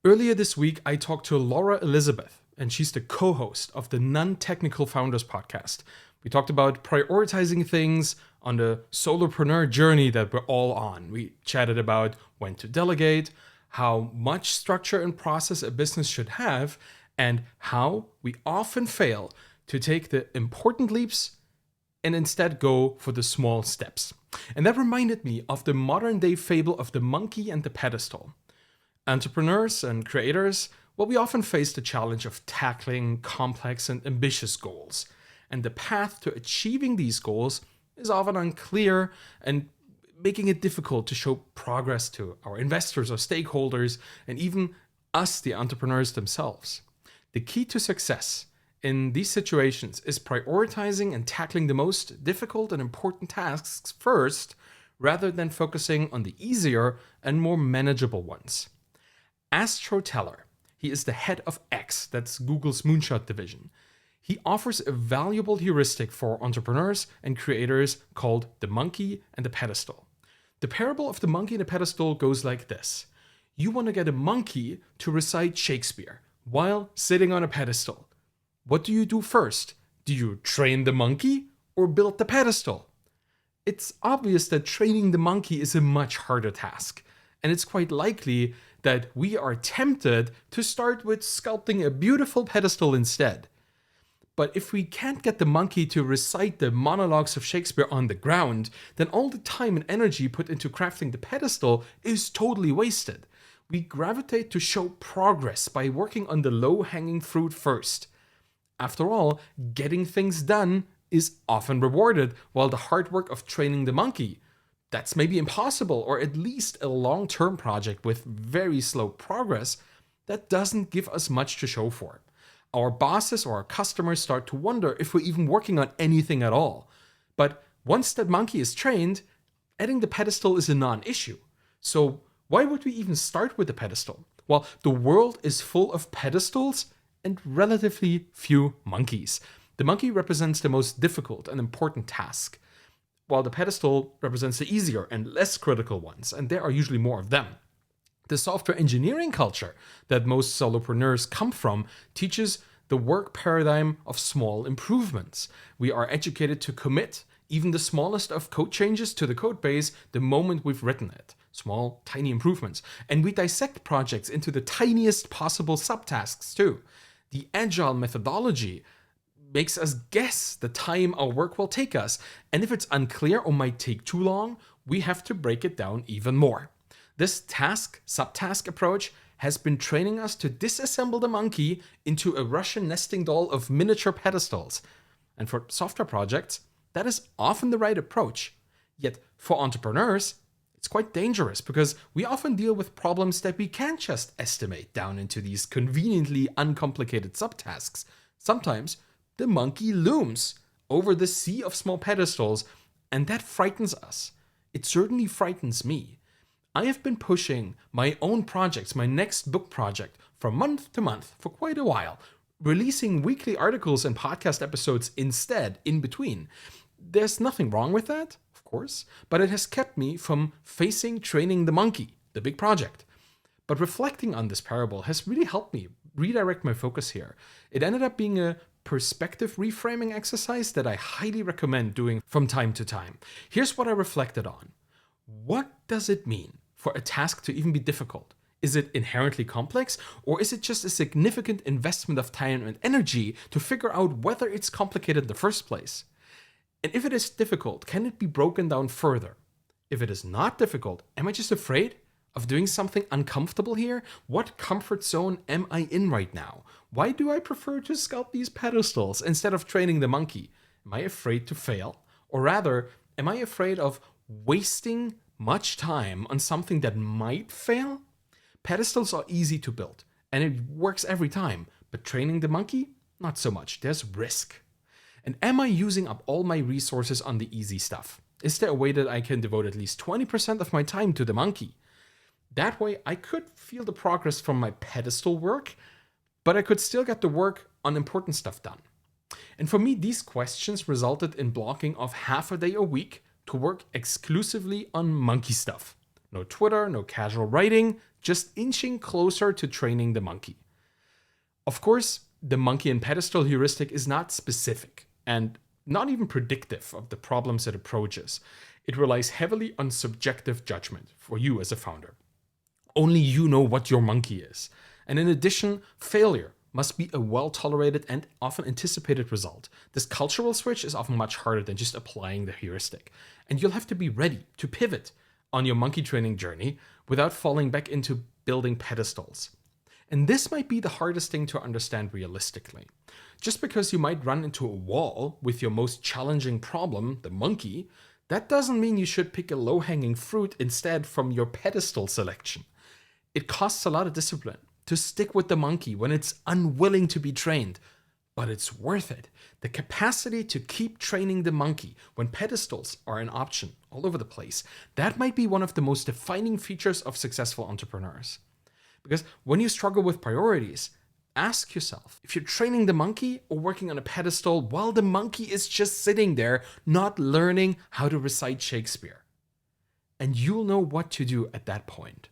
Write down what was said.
Earlier this week, I talked to Laura Elizabeth, and she's the co-host of the Non-Technical Founders podcast. We talked about prioritizing things on the solopreneur journey that we're all on. We chatted about when to delegate, how much structure and process a business should have, and how we often fail to take the important leaps and instead go for the small steps. And that reminded me of the modern day fable of the monkey and the pedestal. Entrepreneurs and creators, we often face the challenge of tackling complex and ambitious goals. And the path to achieving these goals is often unclear and making it difficult to show progress to our investors or stakeholders and even us, the entrepreneurs themselves. The key to success in these situations is prioritizing and tackling the most difficult and important tasks first, rather than focusing on the easier and more manageable ones. Astro Teller, he is the head of X, that's Google's Moonshot division. He offers a valuable heuristic for entrepreneurs and creators called the monkey and the pedestal. The parable of the monkey and the pedestal goes like this. You want to get a monkey to recite Shakespeare while sitting on a pedestal. What do you do first? Do you train the monkey or build the pedestal? It's obvious that training the monkey is a much harder task, and it's quite likely that we are tempted to start with sculpting a beautiful pedestal instead. But if we can't get the monkey to recite the monologues of Shakespeare on the ground, then all the time and energy put into crafting the pedestal is totally wasted. We gravitate to show progress by working on the low-hanging fruit first. After all, getting things done is often rewarded, while the hard work of training the monkey, that's maybe impossible, or at least a long-term project with very slow progress, that doesn't give us much to show for. Our bosses or our customers start to wonder if we're even working on anything at all. But once that monkey is trained, adding the pedestal is a non-issue. So why would we even start with the pedestal? Well, the world is full of pedestals and relatively few monkeys. The monkey represents the most difficult and important task, while the pedestal represents the easier and less critical ones, and there are usually more of them. The software engineering culture that most solopreneurs come from teaches the work paradigm of small improvements. We are educated to commit even the smallest of code changes to the code base the moment we've written it. Small, tiny improvements. And we dissect projects into the tiniest possible subtasks too. The agile methodology makes us guess the time our work will take us, and if it's unclear or might take too long, we have to break it down even more. This task-subtask approach has been training us to disassemble the monkey into a Russian nesting doll of miniature pedestals. And for software projects, that is often the right approach. Yet for entrepreneurs, it's quite dangerous because we often deal with problems that we can't just estimate down into these conveniently uncomplicated subtasks. Sometimes the monkey looms over the sea of small pedestals, and that frightens us. It certainly frightens me. I have been pushing my own projects, my next book project, from month to month for quite a while, releasing weekly articles and podcast episodes instead, in between. There's nothing wrong with that, of course, but it has kept me from facing training the monkey, the big project. But reflecting on this parable has really helped me redirect my focus here. It ended up being a perspective reframing exercise that I highly recommend doing from time to time. Here's what I reflected on. What does it mean for a task to even be difficult? Is it inherently complex, or is it just a significant investment of time and energy to figure out whether it's complicated in the first place? And if it is difficult, can it be broken down further? If it is not difficult, am I just afraid of doing something uncomfortable here? What comfort zone am I in right now? Why do I prefer to sculpt these pedestals instead of training the monkey? Am I afraid to fail? Or rather, am I afraid of wasting much time on something that might fail? Pedestals are easy to build, and it works every time, but training the monkey? Not so much. There's risk. And am I using up all my resources on the easy stuff? Is there a way that I can devote at least 20% of my time to the monkey? That way, I could feel the progress from my pedestal work, but I could still get the work on important stuff done. And for me, these questions resulted in blocking off half a day a week to work exclusively on monkey stuff. No Twitter, no casual writing, just inching closer to training the monkey. Of course, the monkey and pedestal heuristic is not specific and not even predictive of the problems it approaches. It relies heavily on subjective judgment for you as a founder. Only you know what your monkey is. And in addition, failure must be a well-tolerated and often anticipated result. This cultural switch is often much harder than just applying the heuristic. And you'll have to be ready to pivot on your monkey training journey without falling back into building pedestals. And this might be the hardest thing to understand realistically. Just because you might run into a wall with your most challenging problem, the monkey, that doesn't mean you should pick a low-hanging fruit instead from your pedestal selection. It costs a lot of discipline to stick with the monkey when it's unwilling to be trained, but it's worth it. The capacity to keep training the monkey when pedestals are an option all over the place, that might be one of the most defining features of successful entrepreneurs. Because when you struggle with priorities, ask yourself if you're training the monkey or working on a pedestal while the monkey is just sitting there, not learning how to recite Shakespeare. And you'll know what to do at that point.